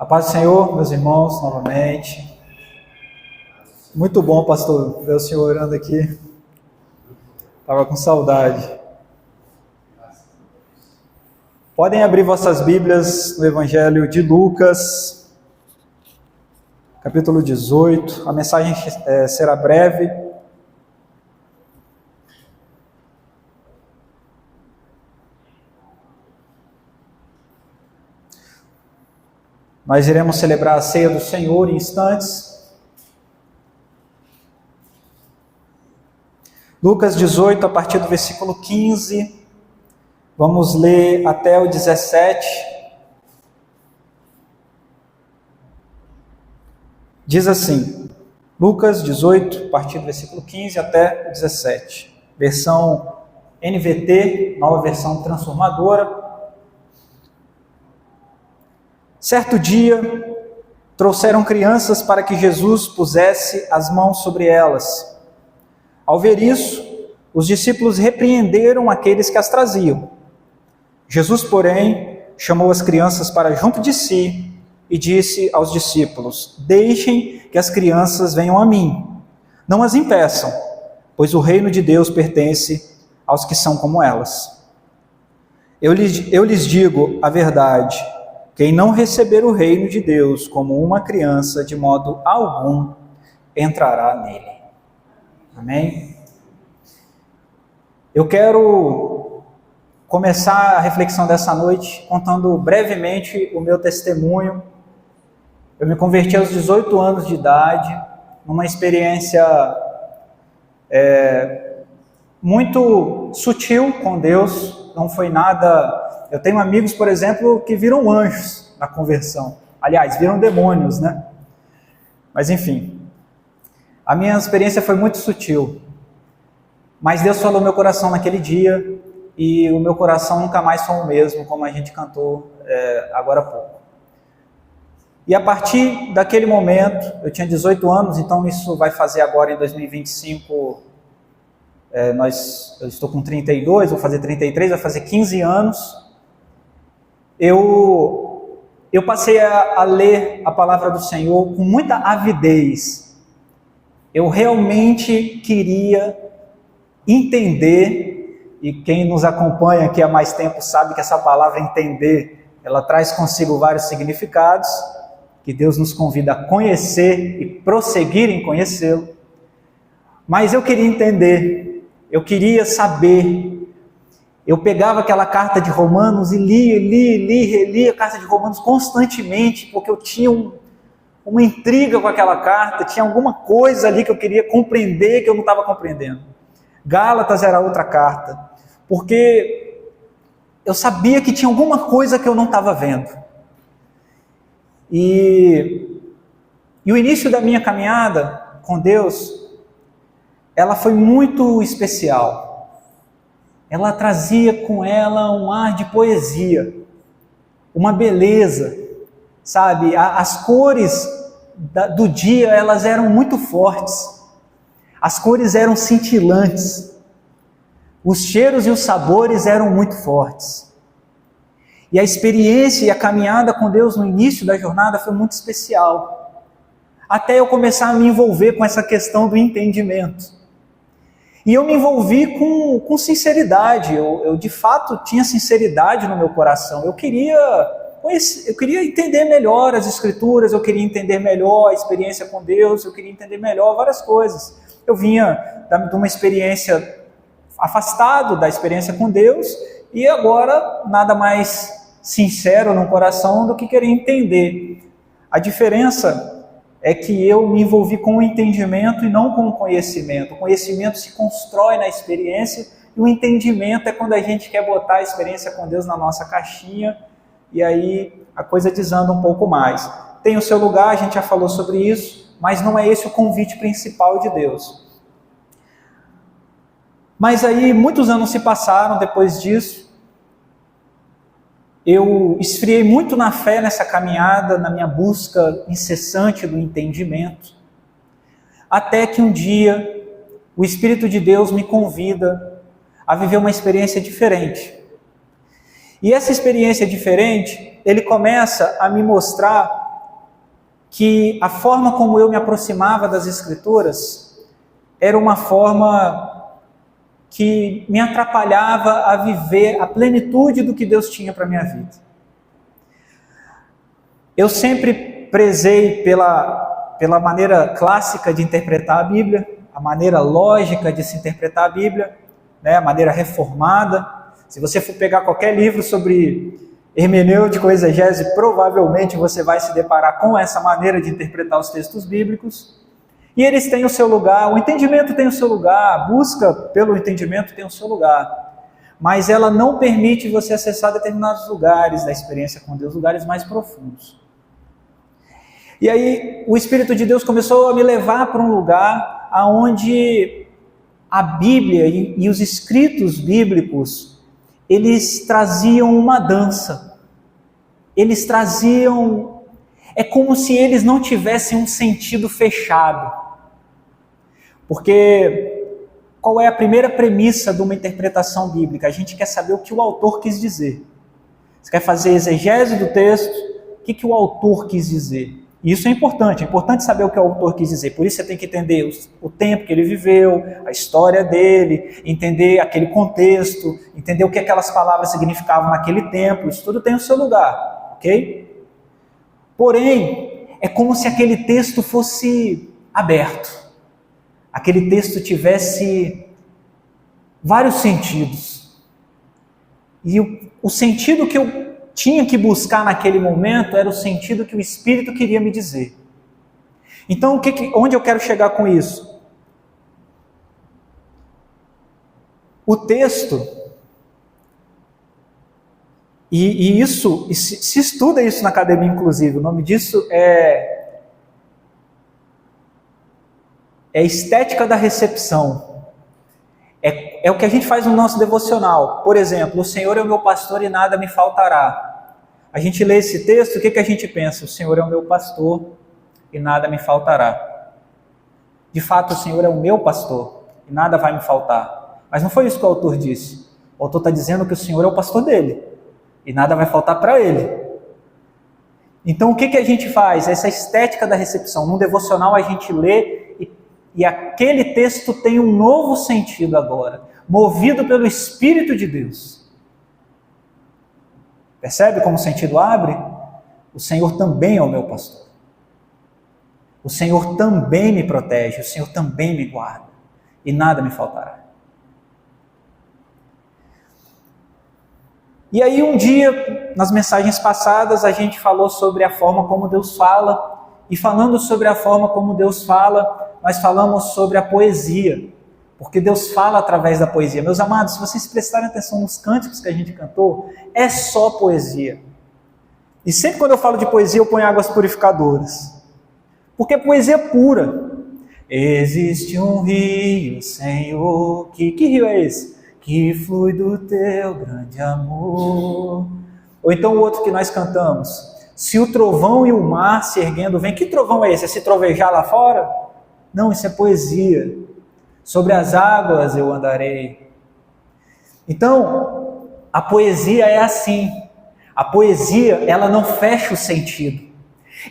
A paz do Senhor, meus irmãos, novamente. Muito bom, pastor, ver o senhor orando aqui. Estava com saudade. Podem abrir vossas Bíblias no Evangelho de Lucas, capítulo 18. A mensagem será breve. Nós iremos celebrar a ceia do Senhor em instantes. Lucas 18, a partir do versículo 15, vamos ler até o 17. Diz assim, Lucas 18, a partir do versículo 15 até o 17. Versão NVT, nova versão transformadora. Certo dia, trouxeram crianças para que Jesus pusesse as mãos sobre elas. Ao ver isso, os discípulos repreenderam aqueles que as traziam. Jesus, porém, chamou as crianças para junto de si e disse aos discípulos: deixem que as crianças venham a mim. Não as impeçam, pois o reino de Deus pertence aos que são como elas. Eu lhes digo a verdade: quem não receber o reino de Deus como uma criança, de modo algum entrará nele. Amém? Eu quero começar a reflexão dessa noite contando brevemente o meu testemunho. Eu me converti aos 18 anos de idade, numa experiência muito sutil com Deus, não foi nada... Eu tenho amigos, por exemplo, que viram anjos na conversão. Aliás, viram demônios, né? Mas enfim... A minha experiência foi muito sutil, mas Deus falou no meu coração naquele dia, e o meu coração nunca mais foi o mesmo, como a gente cantou agora há pouco. E a partir daquele momento, eu tinha 18 anos, então isso vai fazer agora em 2025, eu estou com 32, vou fazer 33, vai fazer 15 anos, eu passei a ler a palavra do Senhor com muita avidez. Eu realmente queria entender, e quem nos acompanha aqui há mais tempo sabe que essa palavra entender, ela traz consigo vários significados, que Deus nos convida a conhecer e prosseguir em conhecê-lo. Mas eu queria entender, eu queria saber. Eu pegava aquela carta de Romanos e relia a carta de Romanos constantemente, porque eu tinha uma intriga com aquela carta, tinha alguma coisa ali que eu queria compreender que eu não estava compreendendo. Gálatas era outra carta, porque eu sabia que tinha alguma coisa que eu não estava vendo. E o início da minha caminhada com Deus, ela foi muito especial. Ela trazia com ela um ar de poesia, uma beleza, sabe? As cores do dia, elas eram muito fortes. As cores eram cintilantes. Os cheiros e os sabores eram muito fortes. E a experiência e a caminhada com Deus no início da jornada foi muito especial. Até eu começar a me envolver com essa questão do entendimento. E eu me envolvi com sinceridade. Eu de fato tinha sinceridade no meu coração. Eu queria entender melhor as Escrituras, eu queria entender melhor a experiência com Deus, eu queria entender melhor várias coisas. Eu vinha de uma experiência afastado da experiência com Deus, e agora nada mais sincero no coração do que querer entender. A diferença é que eu me envolvi com o entendimento e não com o conhecimento. O conhecimento se constrói na experiência, e o entendimento é quando a gente quer botar a experiência com Deus na nossa caixinha, e aí a coisa desanda um pouco mais. Tem o seu lugar, a gente já falou sobre isso, mas não é esse o convite principal de Deus. Mas aí muitos anos se passaram depois disso, eu esfriei muito na fé nessa caminhada, na minha busca incessante do entendimento, até que um dia o Espírito de Deus me convida a viver uma experiência diferente. E essa experiência diferente, ele começa a me mostrar que a forma como eu me aproximava das Escrituras era uma forma que me atrapalhava a viver a plenitude do que Deus tinha para a minha vida. Eu sempre prezei pela maneira clássica de interpretar a Bíblia, a maneira lógica de se interpretar a Bíblia, né, a maneira reformada. Se você for pegar qualquer livro sobre hermenêutica ou exegese, provavelmente você vai se deparar com essa maneira de interpretar os textos bíblicos. E eles têm o seu lugar, o entendimento tem o seu lugar, a busca pelo entendimento tem o seu lugar. Mas ela não permite você acessar determinados lugares da experiência com Deus, lugares mais profundos. E aí o Espírito de Deus começou a me levar para um lugar onde a Bíblia e os escritos bíblicos, eles traziam uma dança. Eles traziam... É como se eles não tivessem um sentido fechado. Porque qual é a primeira premissa de uma interpretação bíblica? A gente quer saber o que o autor quis dizer. Você quer fazer exegese do texto? O que o autor quis dizer? E isso é importante saber o que o autor quis dizer. Por isso você tem que entender o tempo que ele viveu, a história dele, entender aquele contexto, entender o que aquelas palavras significavam naquele tempo. Isso tudo tem o seu lugar, ok? Porém, é como se aquele texto fosse aberto. Aquele texto tivesse vários sentidos. E o sentido que eu tinha que buscar naquele momento era o sentido que o Espírito queria me dizer. Então, onde eu quero chegar com isso? O texto, e isso, se estuda isso na academia inclusive, o nome disso é estética da recepção. É o que a gente faz no nosso devocional. Por exemplo, o Senhor é o meu pastor e nada me faltará. A gente lê esse texto, o que a gente pensa? O Senhor é o meu pastor e nada me faltará. De fato, o Senhor é o meu pastor e nada vai me faltar. Mas não foi isso que o autor disse. O autor está dizendo que o Senhor é o pastor dele e nada vai faltar para ele. Então, o que a gente faz? Essa estética da recepção. No devocional a gente lê e aquele texto tem um novo sentido agora, movido pelo Espírito de Deus. Percebe como o sentido abre? O Senhor também é o meu pastor. O Senhor também me protege, o Senhor também me guarda, e nada me faltará. E aí um dia, nas mensagens passadas, a gente falou sobre a forma como Deus fala, e falando sobre a forma como Deus fala, nós falamos sobre a poesia, porque Deus fala através da poesia. Meus amados, se vocês prestarem atenção nos cânticos que a gente cantou, é só poesia. E sempre quando eu falo de poesia, eu ponho águas purificadoras, porque é poesia pura. Existe um rio, Senhor, que rio é esse? Que flui do teu grande amor. Ou então o outro que nós cantamos, se o trovão e o mar se erguendo vem. Que trovão é esse? É se trovejar lá fora? Não, isso é poesia. Sobre as águas eu andarei. Então, a poesia é assim. A poesia, ela não fecha o sentido.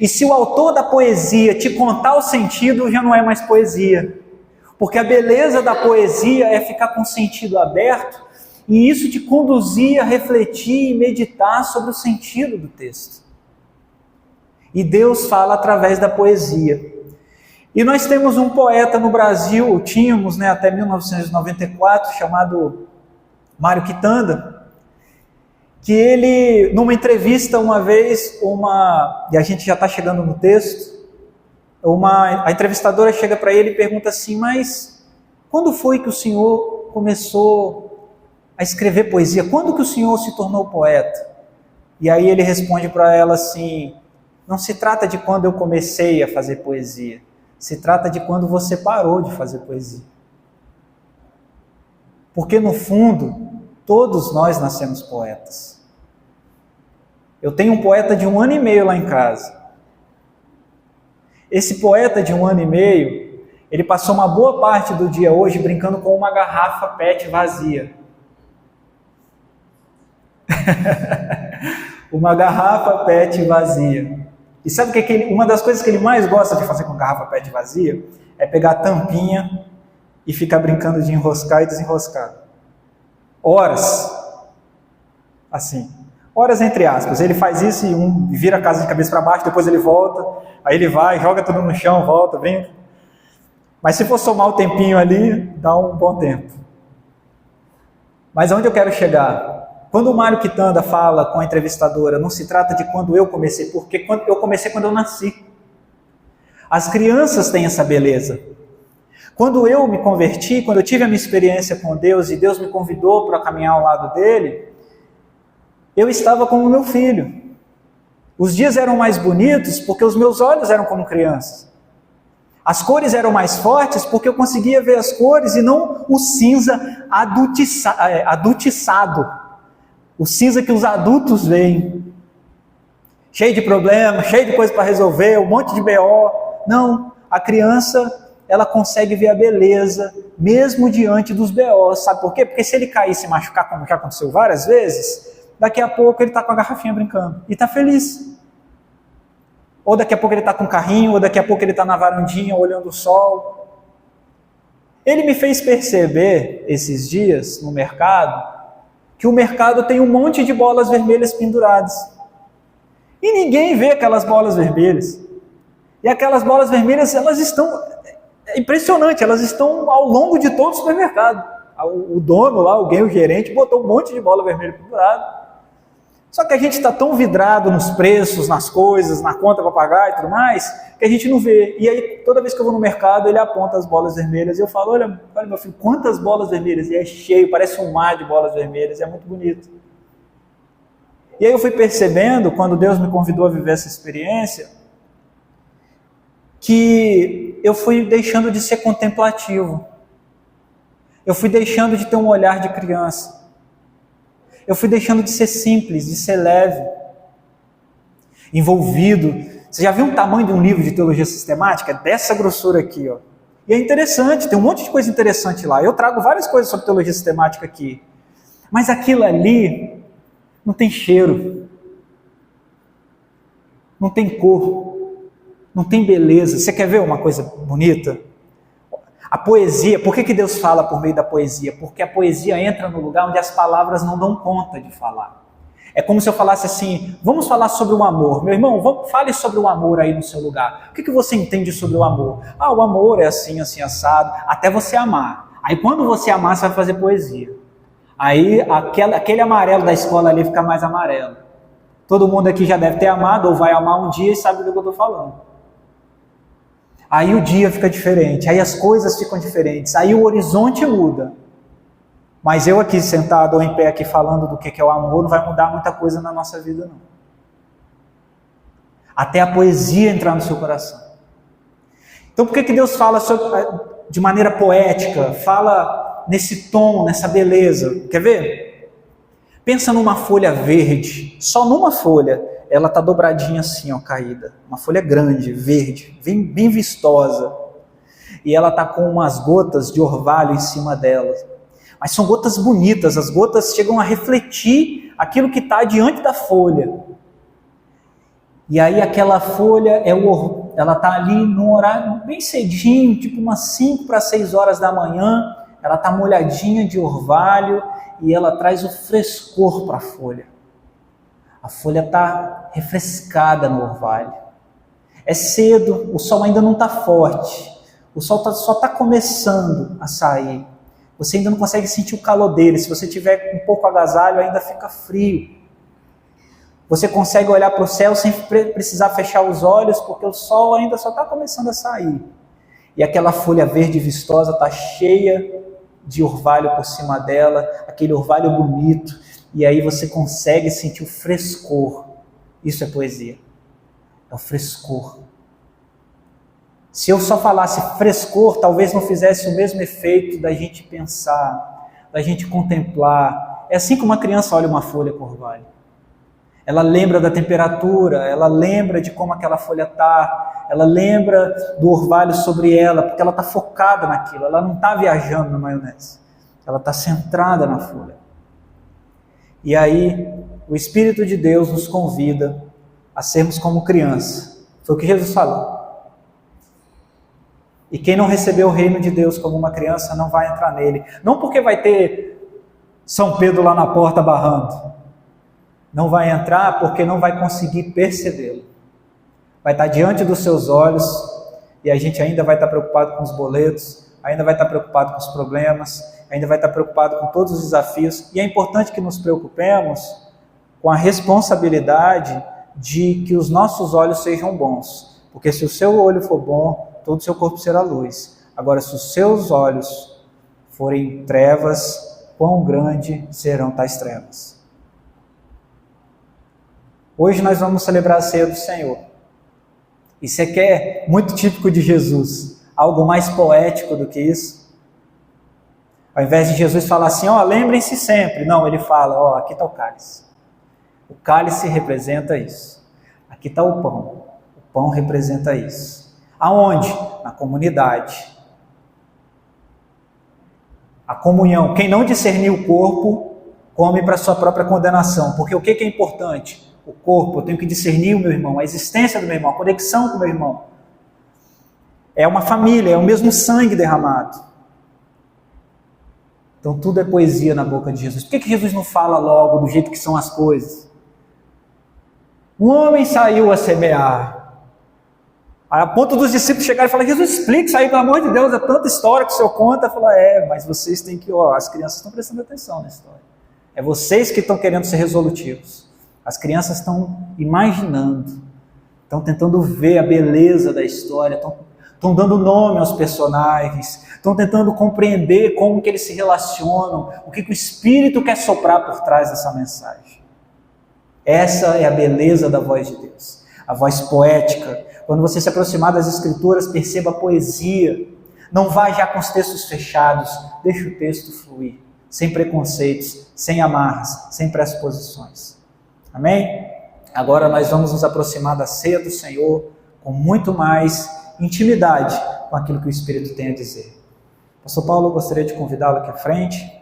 E se o autor da poesia te contar o sentido, já não é mais poesia. Porque a beleza da poesia é ficar com o sentido aberto e isso te conduzir a refletir e meditar sobre o sentido do texto. E Deus fala através da poesia. E nós temos um poeta no Brasil, tínhamos até 1994, chamado Mário Quitanda, que ele, numa entrevista uma vez, e a gente já está chegando no texto, a entrevistadora chega para ele e pergunta assim, mas quando foi que o senhor começou a escrever poesia? Quando que o senhor se tornou poeta? E aí ele responde para ela assim, não se trata de quando eu comecei a fazer poesia, se trata de quando você parou de fazer poesia. Porque no fundo, todos nós nascemos poetas. Eu tenho um poeta de 1 ano e meio lá em casa. Esse poeta de 1 ano e meio, ele passou uma boa parte do dia hoje brincando com uma garrafa PET vazia. Uma garrafa PET vazia. E sabe uma das coisas que ele mais gosta de fazer com garrafa PET vazia? É pegar a tampinha e ficar brincando de enroscar e desenroscar. Horas. Assim. Horas entre aspas. Ele faz isso e vira a casa de cabeça para baixo, depois ele volta, aí ele vai, joga tudo no chão, volta, brinca. Mas se for somar o tempinho ali, dá um bom tempo. Mas aonde eu quero chegar? Quando o Mário Quitanda fala com a entrevistadora, não se trata de quando eu comecei, porque eu comecei quando eu nasci. As crianças têm essa beleza. Quando eu me converti, quando eu tive a minha experiência com Deus e Deus me convidou para caminhar ao lado dele, eu estava como meu filho. Os dias eram mais bonitos porque os meus olhos eram como crianças. As cores eram mais fortes porque eu conseguia ver as cores e não o cinza adultiçado. O cinza que os adultos veem. Cheio de problemas, cheio de coisa para resolver, um monte de BO. Não, a criança, ela consegue ver a beleza, mesmo diante dos BOs. Sabe por quê? Porque se ele cair e se machucar, como já aconteceu várias vezes, daqui a pouco ele está com a garrafinha brincando e está feliz. Ou daqui a pouco ele está com o carrinho, ou daqui a pouco ele está na varandinha olhando o sol. Ele me fez perceber esses dias no mercado, que o mercado tem um monte de bolas vermelhas penduradas. E ninguém vê aquelas bolas vermelhas. E aquelas bolas vermelhas, elas estão, é impressionante, elas estão ao longo de todo o supermercado. O dono lá, alguém, o gerente, botou um monte de bola vermelha pendurada. Só que a gente está tão vidrado nos preços, nas coisas, na conta para pagar e tudo mais, que a gente não vê. E aí, toda vez que eu vou no mercado, ele aponta as bolas vermelhas e eu falo, olha meu filho, quantas bolas vermelhas? E é cheio, parece um mar de bolas vermelhas, é muito bonito. E aí eu fui percebendo, quando Deus me convidou a viver essa experiência, que eu fui deixando de ser contemplativo. Eu fui deixando de ter um olhar de criança. Eu fui deixando de ser simples, de ser leve, envolvido. Você já viu o tamanho de um livro de teologia sistemática? Dessa grossura aqui, ó. E é interessante, tem um monte de coisa interessante lá. Eu trago várias coisas sobre teologia sistemática aqui. Mas aquilo ali não tem cheiro, não tem cor, não tem beleza. Você quer ver uma coisa bonita? A poesia, por que Deus fala por meio da poesia? Porque a poesia entra no lugar onde as palavras não dão conta de falar. É como se eu falasse assim, vamos falar sobre o amor. Meu irmão, fale sobre o amor aí no seu lugar. O que você entende sobre o amor? Ah, o amor é assim, assim, assado, até você amar. Aí quando você amar, você vai fazer poesia. Aí aquele amarelo da escola ali fica mais amarelo. Todo mundo aqui já deve ter amado ou vai amar um dia e sabe do que eu estou falando. Aí o dia fica diferente, aí as coisas ficam diferentes, aí o horizonte muda. Mas eu aqui sentado ou em pé aqui falando do que é o amor, não vai mudar muita coisa na nossa vida não. Até a poesia entrar no seu coração. Então por que Deus fala de maneira poética, fala nesse tom, nessa beleza? Quer ver? Pensa numa folha verde, só numa folha. Ela está dobradinha assim, ó, caída. Uma folha grande, verde, bem vistosa. E ela está com umas gotas de orvalho em cima dela. Mas são gotas bonitas, as gotas chegam a refletir aquilo que está diante da folha. E aí aquela folha, ela está ali no horário bem cedinho, tipo umas 5 para 6 horas da manhã. Ela está molhadinha de orvalho e ela traz o frescor para a folha. A folha está refrescada no orvalho. É cedo, o sol ainda não está forte. O sol só está começando a sair. Você ainda não consegue sentir o calor dele. Se você tiver um pouco agasalho, ainda fica frio. Você consegue olhar para o céu sem precisar fechar os olhos, porque o sol ainda só está começando a sair. E aquela folha verde vistosa está cheia de orvalho por cima dela, aquele orvalho bonito. E aí você consegue sentir o frescor. Isso é poesia. É o frescor. Se eu só falasse frescor, talvez não fizesse o mesmo efeito da gente pensar, da gente contemplar. É assim que uma criança olha uma folha com orvalho. Ela lembra da temperatura, ela lembra de como aquela folha está, ela lembra do orvalho sobre ela, porque ela está focada naquilo, ela não está viajando na maionese. Ela está centrada na folha. E aí, o Espírito de Deus nos convida a sermos como criança. Foi o que Jesus falou. E quem não recebeu o reino de Deus como uma criança não vai entrar nele. Não porque vai ter São Pedro lá na porta barrando. Não vai entrar porque não vai conseguir percebê-lo. Vai estar diante dos seus olhos e a gente ainda vai estar preocupado com os boletos, ainda vai estar preocupado com os problemas, ainda vai estar preocupado com todos os desafios. E é importante que nos preocupemos com a responsabilidade de que os nossos olhos sejam bons. Porque se o seu olho for bom, todo o seu corpo será luz. Agora, se os seus olhos forem trevas, quão grande serão tais trevas? Hoje nós vamos celebrar a ceia do Senhor. E você quer, muito típico de Jesus, algo mais poético do que isso? Ao invés de Jesus falar assim, lembrem-se sempre. Não, ele fala, aqui está o cálice. O cálice representa isso. Aqui está o pão. O pão representa isso. Aonde? Na comunidade. A comunhão. Quem não discernir o corpo, come para sua própria condenação. Porque o que é importante? O corpo, eu tenho que discernir o meu irmão, a existência do meu irmão, a conexão com o meu irmão. É uma família, é o mesmo sangue derramado. Então tudo é poesia na boca de Jesus. Por que Jesus não fala logo do jeito que são as coisas? Um homem saiu a semear. A ponto dos discípulos chegarem e falar, Jesus, explica isso aí, pelo amor de Deus, é tanta história que o senhor conta. Fala, mas vocês têm que, as crianças estão prestando atenção na história. É vocês que estão querendo ser resolutivos. As crianças estão imaginando, estão tentando ver a beleza da história, estão dando nome aos personagens, estão tentando compreender como que eles se relacionam, o que o Espírito quer soprar por trás dessa mensagem. Essa é a beleza da voz de Deus, a voz poética. Quando você se aproximar das Escrituras, perceba a poesia. Não vá já com os textos fechados, deixa o texto fluir, sem preconceitos, sem amarras, sem pressuposições. Amém? Agora nós vamos nos aproximar da ceia do Senhor com muito mais intimidade com aquilo que o Espírito tem a dizer. Pastor Paulo, eu gostaria de convidá-lo aqui à frente.